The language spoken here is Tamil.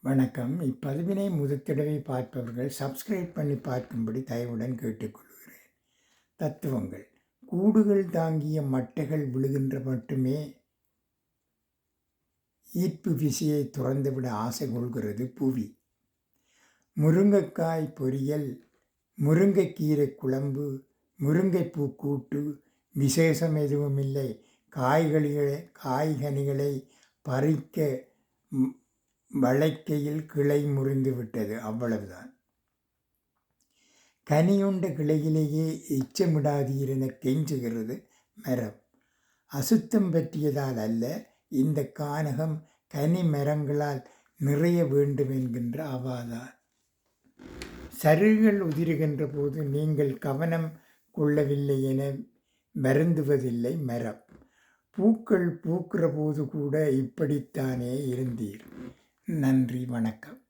வணக்கம். இப்பதிவினை முதற்தடவை பார்ப்பவர்கள் சப்ஸ்கிரைப் பண்ணி பார்க்கும்படி தயவுடன் கேட்டுக்கொள்கிறேன். தத்துவங்கள். கூடுகள் தாங்கிய மட்டைகள் விழுகின்ற மட்டுமே ஈர்ப்பு விசையை துறந்துவிட ஆசை கொள்கிறது புவி. முருங்கைக்காய் பொரியல், முருங்கைக்கீரை குழம்பு, முருங்கைப்பூ கூட்டு, விசேஷம் எதுவுமில்லை. காய்கனிகளை பறிக்க வளைக்கையில் கிளை முறிந்து விட்டது, அவ்வளவுதான். கனியுண்ட கிளையிலேயே எச்சமிடாதீரென கெஞ்சுகிறது மரம். அசுத்தம் பற்றியதால் அல்ல, இந்த கானகம் கனி மரங்களால் நிறைய வேண்டும் என்கின்ற அவாதான். சருகுகள் உதிருகின்ற போது நீங்கள் கவனம் கொள்ளவில்லை என வருந்துவதில்லை மரம். பூக்கள் பூக்கிற போது கூட இப்படித்தானே இருந்தீர். நன்றி, வணக்கம்.